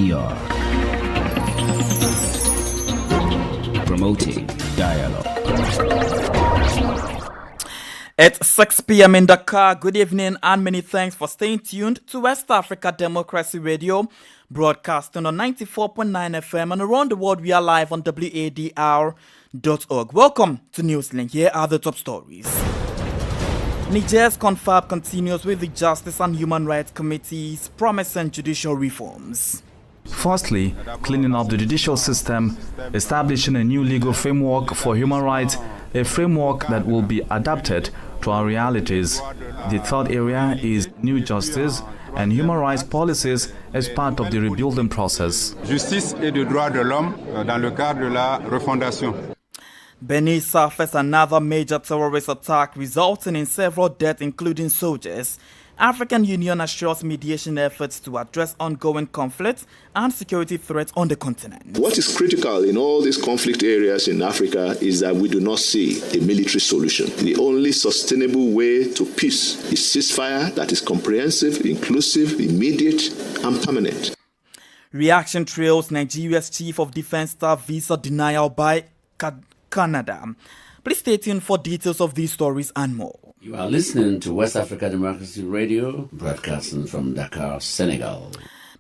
TR. Promoting dialogue. It's 6 p.m. in Dakar. Good evening and many thanks for staying tuned to West Africa Democracy Radio, broadcasting on 94.9 FM and around the world. We are live on wadr.org. Welcome to Newslink. Here are the top stories. Niger's confab continues with the Justice and Human Rights Committee's promising judicial reforms. Firstly, cleaning up the judicial system, establishing a new legal framework for human rights, a framework that will be adapted to our realities. The third area is new justice and human rights policies as part of the rebuilding process. Justice et de droits de l'homme dans le cadre de la refondation. Benin suffers another major terrorist attack resulting in several deaths, including soldiers. African Union assures mediation efforts to address ongoing conflicts and security threats on the continent. What is critical in all these conflict areas in Africa is that we do not see a military solution. The only sustainable way to peace is ceasefire that is comprehensive, inclusive, immediate, and permanent. Reaction trails Nigeria's Chief of Defense Staff visa denial by Canada. Please stay tuned for details of these stories and more. You are listening to West Africa Democracy Radio, broadcasting from Dakar, Senegal.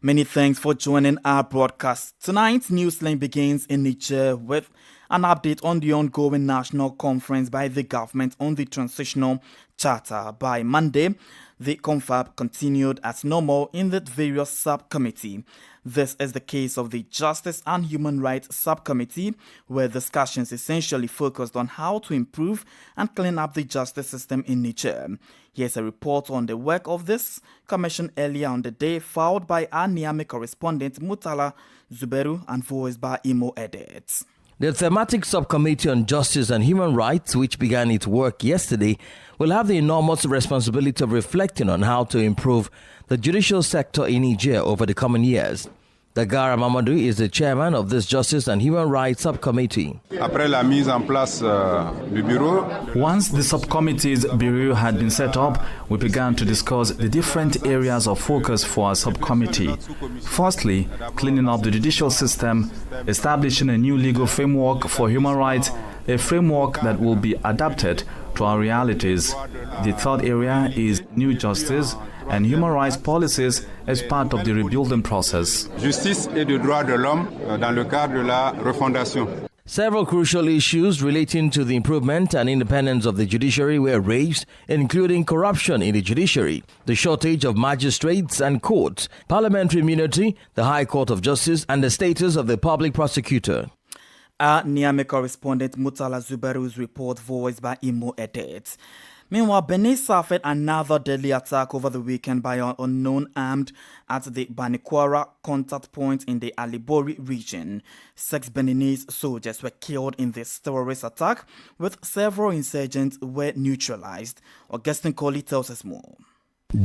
Many thanks for joining our broadcast. Tonight's Newslink begins in Niger with an update on the ongoing national conference by the government on the transitional charter. By Monday, the confab continued as normal in the various subcommittee. This is the case of the Justice and Human Rights Subcommittee, where discussions essentially focused on how to improve and clean up the justice system in Niger. Here's a report on the work of this commission earlier on the day, filed by our Niamey correspondent Mutala Zuberu and voiced by Imo Edits. The thematic subcommittee on justice and human rights, which began its work yesterday, will have the enormous responsibility of reflecting on how to improve the judicial sector in Niger over the coming years. Dakar Mamadou is the chairman of this Justice and Human Rights Subcommittee. Once the subcommittee's bureau had been set up, we began to discuss the different areas of focus for our subcommittee. Firstly, cleaning up the judicial system, establishing a new legal framework for human rights, a framework that will be adapted to our realities. The third area is new justice and human rights policies as part of the rebuilding process. Justice et de droits de l'homme dans le cadre de la refondation. Several crucial issues relating to the improvement and independence of the judiciary were raised, including corruption in the judiciary, the shortage of magistrates and courts, parliamentary immunity, the High Court of Justice, and the status of the public prosecutor. Our Niamey correspondent Mutala Zuberu's report, voiced by Imo Edits. Meanwhile, Benin suffered another deadly attack over the weekend by an unknown armed at the Banikwara contact point in the Alibori region. 6 Beninese soldiers were killed in this terrorist attack, with several insurgents were neutralized. Augustine Coley tells us more.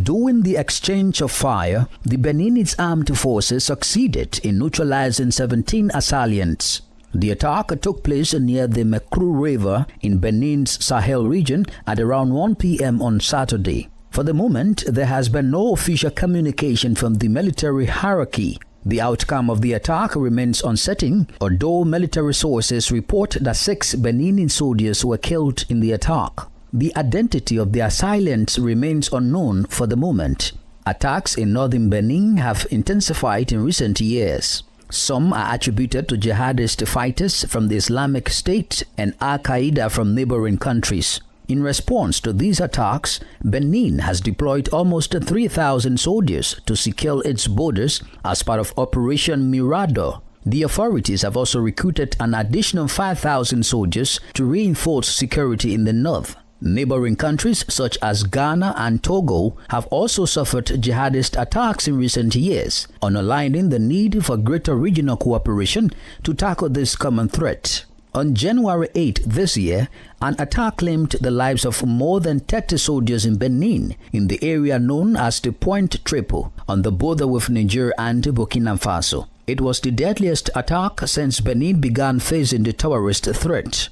During the exchange of fire, the Beninese armed forces succeeded in neutralizing 17 assailants. The attack took place near the Mekru River in Benin's Sahel region at around 1 p.m. on Saturday. For the moment, there has been no official communication from the military hierarchy. The outcome of the attack remains uncertain, although military sources report that 6 Benin soldiers were killed in the attack. The identity of the assailants remains unknown for the moment. Attacks in northern Benin have intensified in recent years. Some are attributed to jihadist fighters from the Islamic State and Al-Qaeda from neighboring countries. In response to these attacks, Benin has deployed almost 3,000 soldiers to secure its borders as part of Operation Mirador. The authorities have also recruited an additional 5,000 soldiers to reinforce security in the north. Neighboring countries such as Ghana and Togo have also suffered jihadist attacks in recent years, underlining the need for greater regional cooperation to tackle this common threat. On January 8 this year, an attack claimed the lives of more than 30 soldiers in Benin, in the area known as the Point Triple, on the border with Niger and Burkina Faso. It was the deadliest attack since Benin began facing the terrorist threat.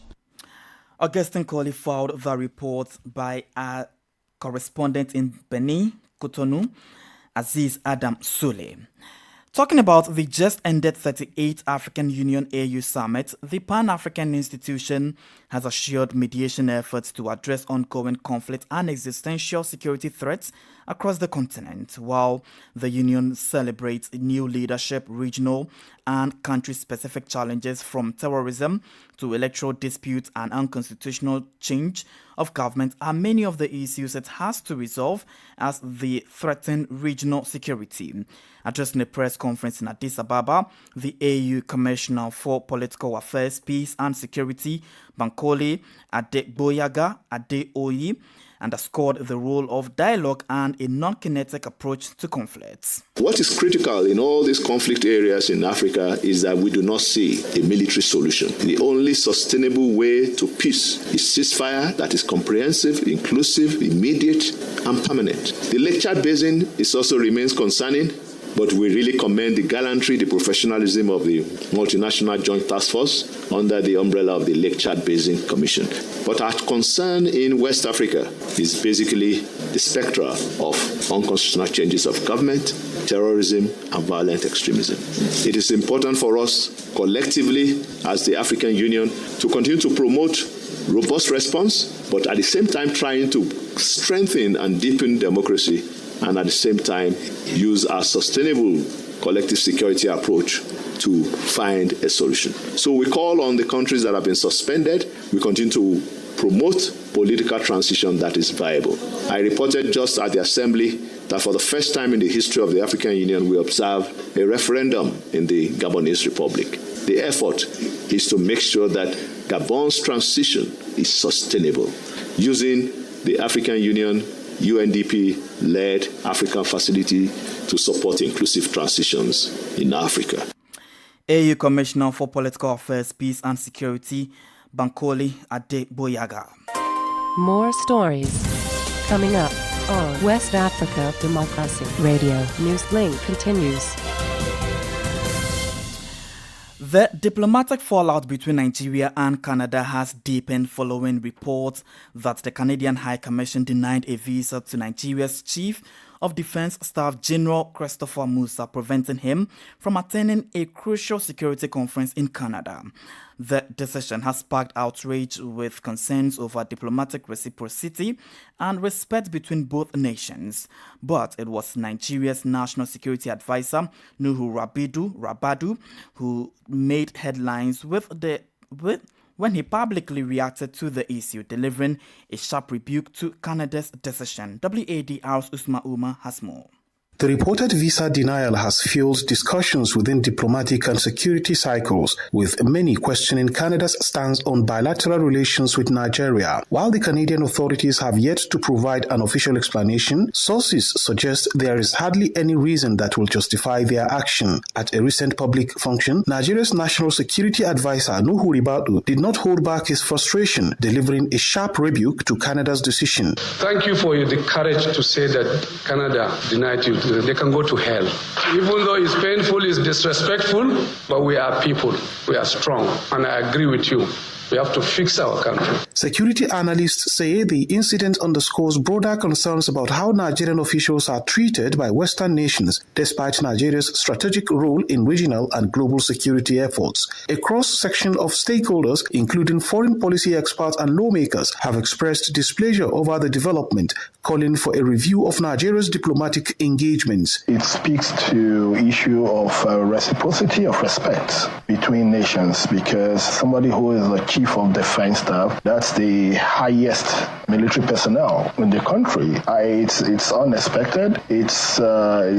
Augustine Coley filed the report by our correspondent in Benin, Cotonou, Aziz Adam Soule. Talking about the just ended 38th African Union AU Summit, the Pan-African institution has assured mediation efforts to address ongoing conflict and existential security threats across the continent, while the Union celebrates new leadership, regional and country-specific challenges from terrorism to electoral disputes and unconstitutional change of government are many of the issues it has to resolve as they threaten regional security. Addressing a press conference in Addis Ababa, the AU Commissioner for Political Affairs, Peace and Security, Bankole Adegboyega Adeoyi, underscored the role of dialogue and a non-kinetic approach to conflicts. What is critical in all these conflict areas in Africa is that we do not see a military solution. The only sustainable way to peace is ceasefire that is comprehensive, inclusive, immediate, and permanent. The Lake Chad Basin also remains concerning, but we really commend the gallantry, the professionalism of the multinational joint task force under the umbrella of the Lake Chad Basin Commission. But our concern in West Africa is basically the spectra of unconstitutional changes of government, terrorism, and violent extremism. It is important for us collectively as the African Union to continue to promote robust response, but at the same time trying to strengthen and deepen democracy, and at the same time use our sustainable collective security approach to find a solution. So we call on the countries that have been suspended. We continue to promote political transition that is viable. I reported just at the Assembly that for the first time in the history of the African Union, we observe a referendum in the Gabonese Republic. The effort is to make sure that Gabon's transition is sustainable, using the African Union UNDP-led African facility to support inclusive transitions in Africa. AU Commissioner for Political Affairs, Peace and Security, Bankole Adegboyega. More stories coming up on West Africa Democracy Radio. Newslink continues. The diplomatic fallout between Nigeria and Canada has deepened following reports that the Canadian High Commission denied a visa to Nigeria's Chief of Defense Staff General Christopher Musa, preventing him from attending a crucial security conference in Canada. The decision has sparked outrage with concerns over diplomatic reciprocity and respect between both nations. But it was Nigeria's National Security Advisor, Nuhu Rabadu, who made headlines when he publicly reacted to the issue, delivering a sharp rebuke to Canada's decision. WADR's Usma Umar has more. The reported visa denial has fueled discussions within diplomatic and security circles, with many questioning Canada's stance on bilateral relations with Nigeria. While the Canadian authorities have yet to provide an official explanation, sources suggest there is hardly any reason that will justify their action. At a recent public function, Nigeria's National Security Advisor, Nuhu Rabadu, did not hold back his frustration, delivering a sharp rebuke to Canada's decision. Thank you for the courage to say that Canada denied you. They can go to hell. Even though it's painful, it's disrespectful, but we are people. We are strong. And I agree with you. We have to fix our country. Security analysts say the incident underscores broader concerns about how Nigerian officials are treated by Western nations, despite Nigeria's strategic role in regional and global security efforts. A cross-section of stakeholders, including foreign policy experts and lawmakers, have expressed displeasure over the development, calling for a review of Nigeria's diplomatic engagements. It speaks to the issue of reciprocity of respect between nations, because somebody who is the Chief of Defense Staff, that's the highest military personnel in the country. It's unexpected, it's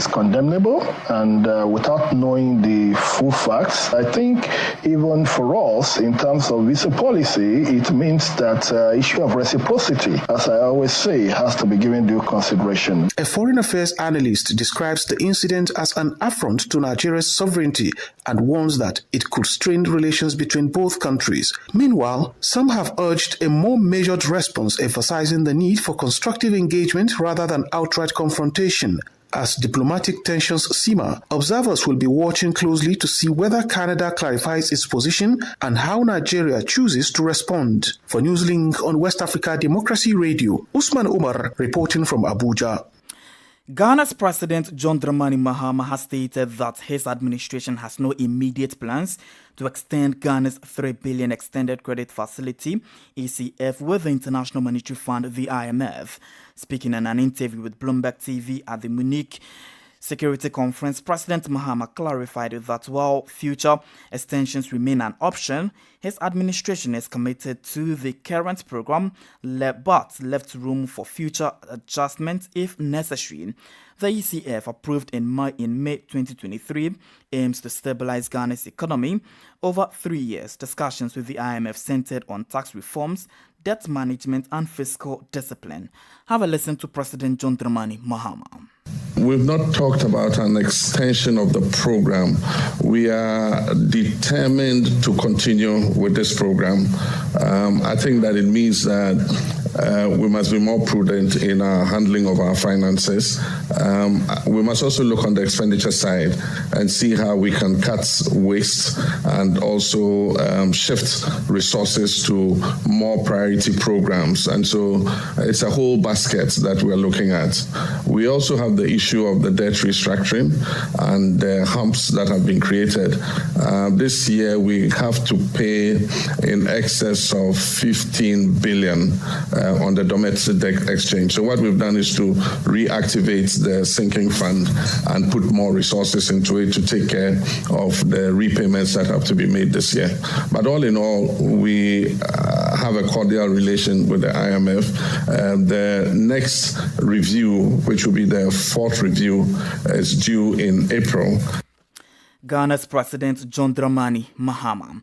condemnable, and without knowing the full facts, I think even for us, in terms of visa policy, it means that issue of reciprocity, as I always say, has to be given due consideration. A foreign affairs analyst describes the incident as an affront to Nigeria's sovereignty and warns that it could strain relations between both countries. Meanwhile, some have urged a more measured response, emphasizing the need for constructive engagement rather than outright confrontation. As diplomatic tensions simmer, observers will be watching closely to see whether Canada clarifies its position and how Nigeria chooses to respond. For Newslink on West Africa Democracy Radio, Usman Umar reporting from Abuja. Ghana's President John Dramani Mahama has stated that his administration has no immediate plans to extend Ghana's $3 billion extended credit facility, ECF, with the International Monetary Fund, the IMF. Speaking in an interview with Bloomberg TV at the Munich Security Conference, President Mahama clarified that while future extensions remain an option, his administration is committed to the current program, but left room for future adjustments if necessary. The ECF, approved in May 2023, aims to stabilize Ghana's economy over 3 years. Discussions with the IMF centered on tax reforms, debt management, and fiscal discipline. Have a listen to President John Dramani Mahama. We've not talked about an extension of the program. We are determined to continue with this program. I think that it means that we must be more prudent in our handling of our finances. We must also look on the expenditure side and see how we can cut waste and also shift resources to more priority programs. And so it's a whole basket that we're looking at. We also have the issue of the debt restructuring and the humps that have been created. This year we have to pay in excess of 15 billion on the domestic debt exchange. So what we've done is to reactivate the sinking fund and put more resources into it to take care of the repayments that have to be made this year. But all in all, we have a cordial relation with the IMF. The next review, which will be the fourth review, is due in April. Ghana's President John Dramani Mahama.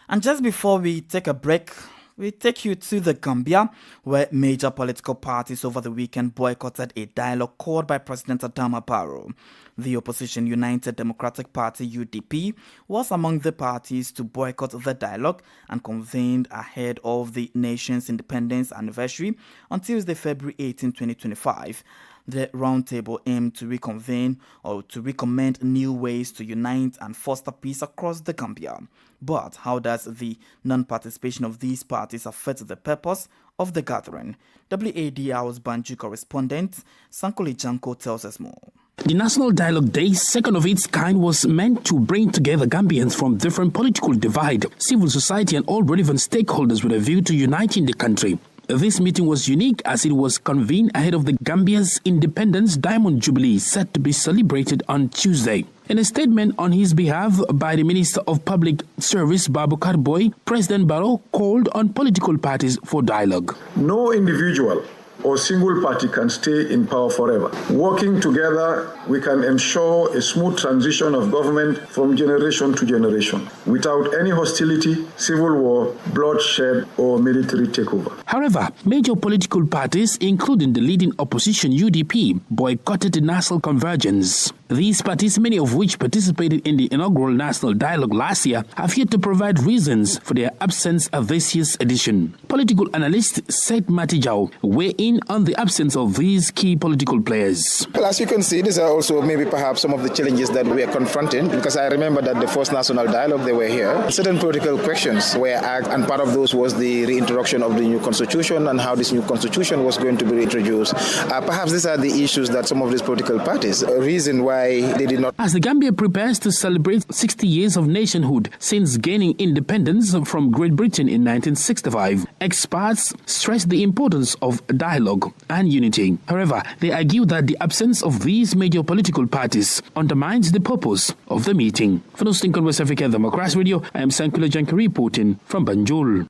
And just before we take a break, we take you to the Gambia, where major political parties over the weekend boycotted a dialogue called by President Adama Barrow. The opposition United Democratic Party, UDP, was among the parties to boycott the dialogue and convened ahead of the nation's independence anniversary on Tuesday, February 18, 2025. The roundtable aimed to reconvene or to recommend new ways to unite and foster peace across the Gambia. But how does the non-participation of these parties affect the purpose of the gathering? WADR's Banjul correspondent Sankoli Janko tells us more. The National Dialogue Day, second of its kind, was meant to bring together Gambians from different political divide, civil society and all relevant stakeholders with a view to uniting the country. This meeting was unique as it was convened ahead of the Gambia's Independence Diamond Jubilee set to be celebrated on Tuesday. In a statement on his behalf by the Minister of Public Service, Babukar Boy, President Barrow called on political parties for dialogue. No individual or single party can stay in power forever. Working together, we can ensure a smooth transition of government from generation to generation without any hostility, civil war, bloodshed, or military takeover. However, major political parties, including the leading opposition UDP, boycotted the national convergence. These parties, many of which participated in the inaugural national dialogue last year, have yet to provide reasons for their absence at this year's edition. Political analyst Seth Matijau weigh in on the absence of these key political players. Well, as you can see, these are also maybe perhaps some of the challenges that we are confronting, because I remember that the first national dialogue, they were here. Certain political questions were asked, and part of those was the reintroduction of the new constitution and how this new constitution was going to be introduced. Perhaps these are the issues that some of these political parties, a reason why they did not. As the Gambia prepares to celebrate 60 years of nationhood since gaining independence from Great Britain in 1965, experts stress the importance of dialogue and unity. However, they argue that the absence of these major political parties undermines the purpose of the meeting. For Newslink on West Africa Democracy Radio, I am Sankula Janka reporting from Banjul.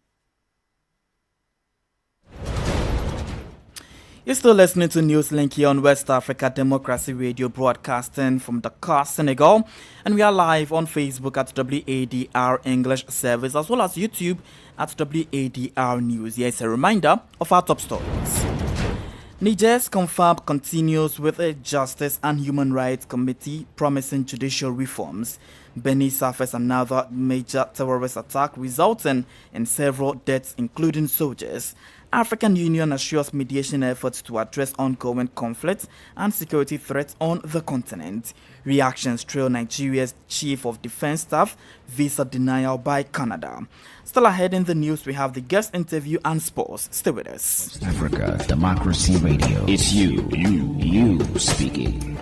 You're still listening to Newslink here on West Africa Democracy Radio, broadcasting from Dakar, Senegal. And we are live on Facebook at WADR English Service, as well as YouTube at WADR News. Here's a reminder of our top stories. Niger's confab continues with a Justice and Human Rights Committee promising judicial reforms. Benin suffers another major terrorist attack resulting in several deaths, including soldiers. African Union assures mediation efforts to address ongoing conflicts and security threats on the continent. Reactions trail Nigeria's Chief of Defense Staff visa denial by Canada. Still ahead in the news, we have the guest interview and sports. Stay with us. Africa Democracy Radio. It's you speaking.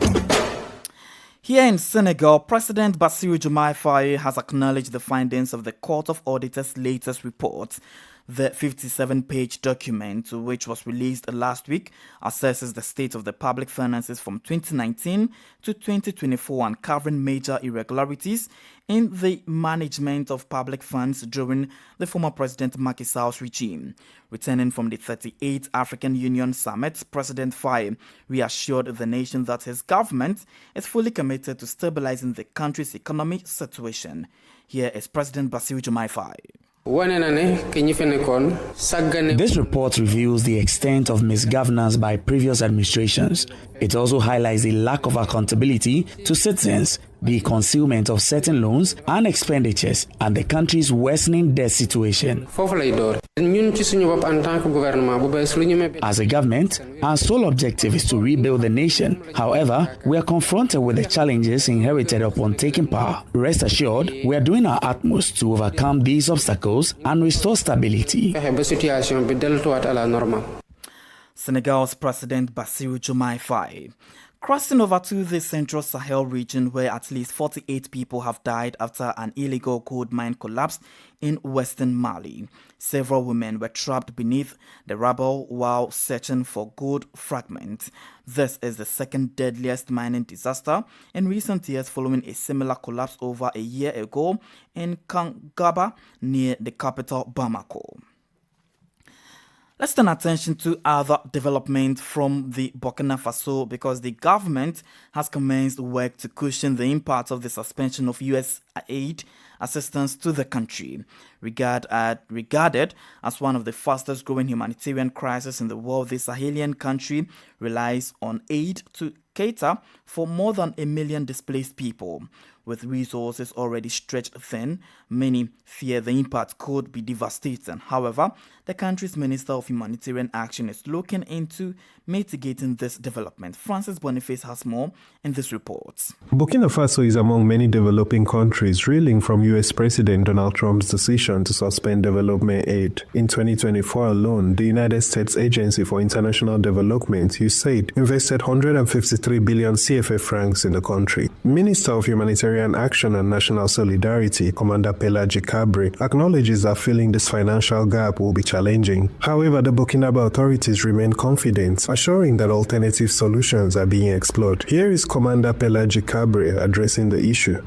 Here in Senegal, President Bassirou Diomaye Faye has acknowledged the findings of the Court of Auditors' latest report. The 57-page document, which was released last week, assesses the state of the public finances from 2019 to 2024, uncovering major irregularities in the management of public funds during the former President Macky Sall's regime. Returning from the 38th African Union Summit, President Faye reassured the nation that his government is fully committed to stabilizing the country's economic situation. Here is President Bassirou Diomaye Faye. This report reveals the extent of misgovernance by previous administrations. It also highlights the lack of accountability to citizens, the concealment of certain loans and expenditures, and the country's worsening debt situation. As a government, our sole objective is to rebuild the nation. However, we are confronted with the challenges inherited upon taking power. Rest assured, we are doing our utmost to overcome these obstacles and restore stability. Senegal's President Bassirou Diomaye Faye. Crossing over to the Central Sahel region, where at least 48 people have died after an illegal gold mine collapsed in western Mali. Several women were trapped beneath the rubble while searching for gold fragments. This is the second deadliest mining disaster in recent years, following a similar collapse over a year ago in Kangaba near the capital Bamako. Let's turn attention to other development from the Burkina Faso, because the government has commenced work to cushion the impact of the suspension of U.S. aid assistance to the country. Regarded as one of the fastest growing humanitarian crises in the world, the Sahelian country relies on aid to cater for more than 1 million displaced people. With resources already stretched thin, many fear the impact could be devastating. However, the country's Minister of Humanitarian Action is looking into mitigating this development. Francis Boniface has more in this report. Burkina Faso is among many developing countries reeling from U.S. President Donald Trump's decision to suspend development aid. In 2024 alone, the United States Agency for International Development, USAID, invested 153 billion CFA francs in the country. Minister of Humanitarian Action and National Solidarity, Commander Pelagie Cabre, acknowledges that filling this financial gap will be challenging. However, the Burkinabe authorities remain confident, assuring that alternative solutions are being explored. Here is Commander Pelagie Cabre addressing the issue.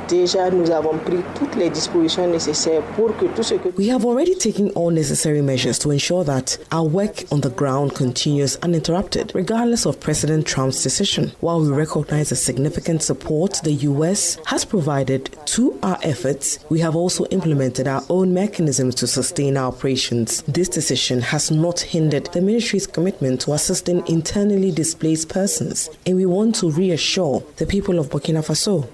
We have already taken all necessary measures to ensure that our work on the ground continues uninterrupted, regardless of President Trump's decision. While we recognize the significant support the U.S. has provided to our efforts, we have also implemented our own mechanisms to sustain our operations. This decision has not hindered the ministry's commitment to assisting internally displaced persons, and we want to reassure the people of Burkina Faso.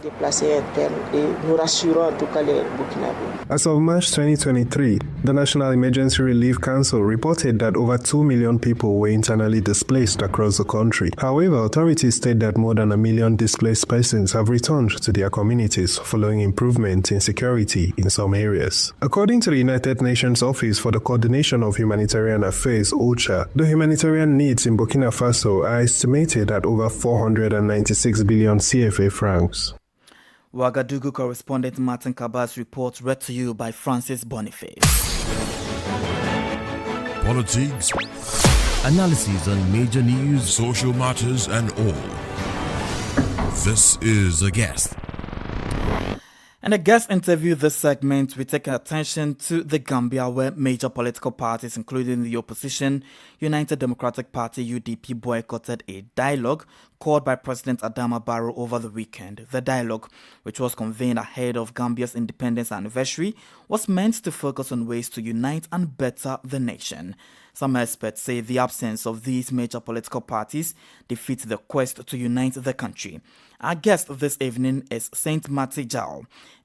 As of March 2023, the National Emergency Relief Council reported that over 2 million people were internally displaced across the country. However, authorities state that more than 1 million displaced persons have returned to their communities following improvement in security in some areas. According to the United Nations Office for the Coordination of Humanitarian Affairs, OCHA, the humanitarian needs in Burkina Faso are estimated at over 496 billion CFA francs. Ouagadougou correspondent Martin Kaba's report read to you by Francis Boniface. Politics, analysis on major news, social matters, and all. This is A Guest. In a guest interview this segment, we take attention to the Gambia, where major political parties, including the opposition United Democratic Party UDP, boycotted a dialogue called by President Adama Barrow over the weekend. The dialogue, which was convened ahead of Gambia's independence anniversary, was meant to focus on ways to unite and better the nation. Some experts say the absence of these major political parties defeats the quest to unite the country. Our guest this evening is Saint Mati Jao,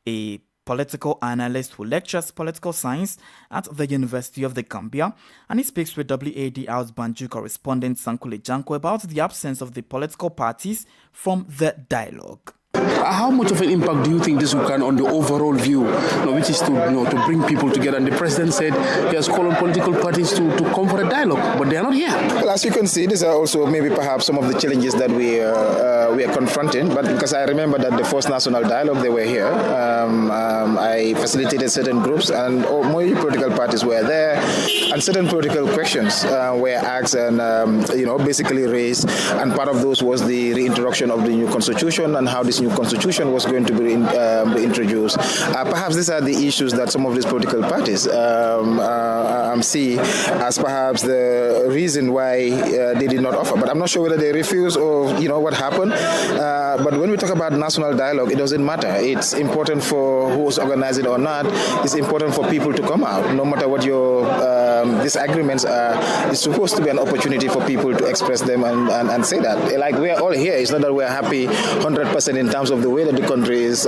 a political analyst who lectures political science at the University of the Gambia, and he speaks with WADR's Banjul correspondent Sankule Janko about the absence of the political parties from the dialogue. How much of an impact do you think this will have on the overall view, which is to bring people together? And the president said he has called on political parties to come for a dialogue, but they are not here. Well, as you can see, these are also maybe perhaps some of the challenges that we are confronting. But because I remember that the first national dialogue, they were here. I facilitated certain groups, and more political parties were there, and certain political questions were asked and basically raised. And part of those was the reintroduction of the new constitution and how this new constitution was going to be introduced. Perhaps these are the issues that some of these political parties see as perhaps the reason why they did not offer. But I'm not sure whether they refuse or what happened. But when we talk about national dialogue, it doesn't matter. It's important for who's organizing or not. It's important for people to come out, no matter what your disagreements are. It's supposed to be an opportunity for people to express them and say that. Like, we are all here. It's not that we're happy 100% in terms of the way that the country is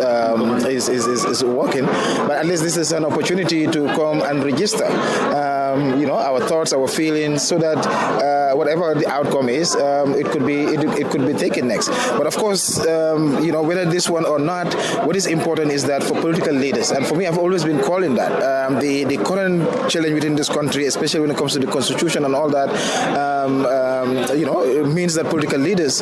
working, but at least this is an opportunity to come and register our thoughts, our feelings, so that whatever the outcome is, it could be taken next. But of course, whether this one or not, what is important is that for political leaders, and for me, I've always been calling that the current challenge within this country, especially when it comes to the constitution and all that, it means that political leaders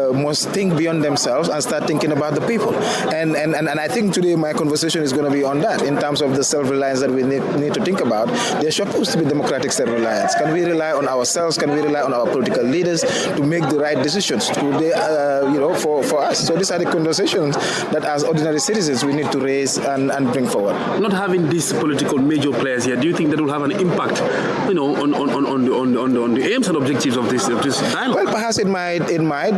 must think beyond themselves and start thinking about the people. And I think today my conversation is going to be on that, in terms of the self-reliance that we need to think about. There's supposed to be democratic self-reliance. Can we rely on ourselves? Can we rely on our political leaders to make the right decisions for us? So these are the conversations that as ordinary citizens we need to raise and bring forward. Not having these political major players here, do you think that will have an impact on the aims and objectives of this dialogue? Well, perhaps it might,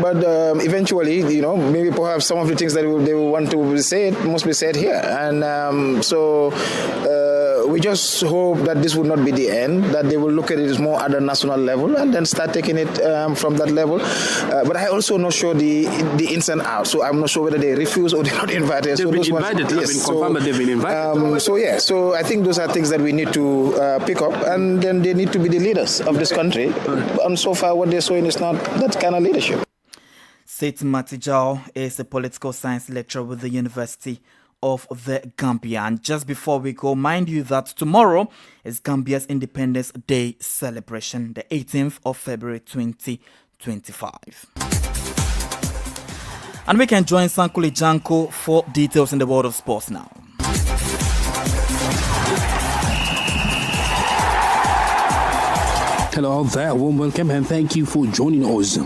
but eventually, maybe perhaps some of the things that they will want to say must be said here. And we just hope that this will not be the end, that they will look at it more at a national level and then start taking it from that level. But I also not sure the ins and outs, so I'm not sure whether they refuse or they're not invited. They've been invited, confirmed that they've been invited. So I think those are things that we need to pick up, and then they need to be the leaders of this country. And so far what they're showing is not that kind of leadership. Seth Matijao is a political science lecturer with the University of the Gambia. And just before we go, mind you that tomorrow is Gambia's Independence Day celebration, the 18th of February 2025. And we can join Sankule Janko for details in the world of sports now. Hello there, warm welcome and thank you for joining us.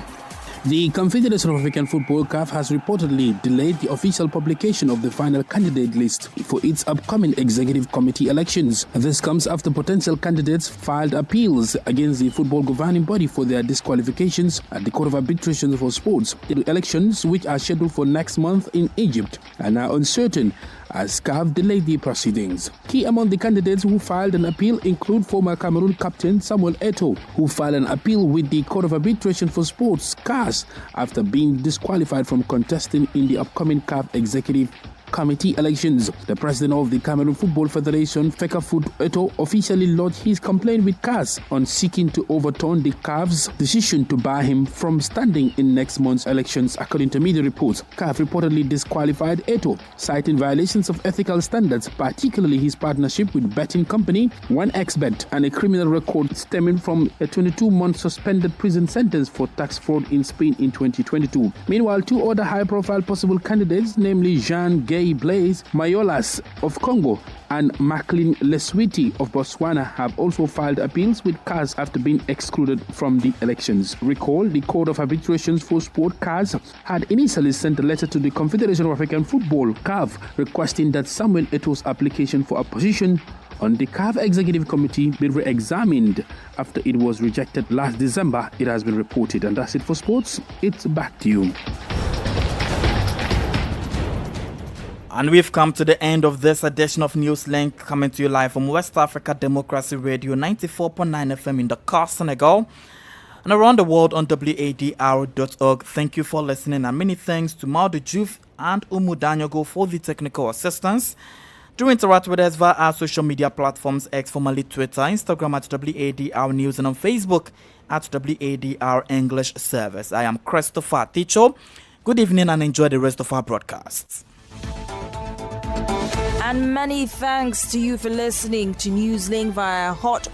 The Confederation of African Football (CAF) has reportedly delayed the official publication of the final candidate list for its upcoming executive committee elections. This comes after potential candidates filed appeals against the football governing body for their disqualifications at the Court of Arbitration for Sports. The elections, which are scheduled for next month in Egypt, are now uncertain as CAF delayed the proceedings. Key among the candidates who filed an appeal include former Cameroon captain Samuel Eto'o, who filed an appeal with the Court of Arbitration for Sports (CAS) after being disqualified from contesting in the upcoming CAF Executive Committee elections. The president of the Cameroon Football Federation, Fecafoot Eto'o, officially lodged his complaint with CAS on seeking to overturn the CAF's decision to bar him from standing in next month's elections, according to media reports. CAF reportedly disqualified Eto'o, citing violations of ethical standards, particularly his partnership with betting company 1xBet, and a criminal record stemming from a 22-month suspended prison sentence for tax fraud in Spain in 2022. Meanwhile, two other high-profile possible candidates, namely Jean Gay Blaise Mayolas of Congo and Macklin Leswiti of Botswana, have also filed appeals with CAS after being excluded from the elections. Recall, the Court of Arbitration for Sport (CAS) had initially sent a letter to the Confederation of African Football (CAF) requesting that Samuel Eto'o's application for a position on the CAF Executive Committee be re-examined after it was rejected last December, it has been reported. And that's it for sports. It's back to you. And we've come to the end of this edition of Newslink, coming to you live from West Africa Democracy Radio 94.9 FM in Dakar, Senegal, and around the world on wadr.org. Thank you for listening, and many thanks to Maudu Juf and Umu Danyogo for the technical assistance. Do interact with us via our social media platforms, X, formerly Twitter, Instagram at WADR News, and on Facebook at WADR English Service. I am Christopher Ticho. Good evening and enjoy the rest of our broadcasts. And many thanks to you for listening to Newslink via Hot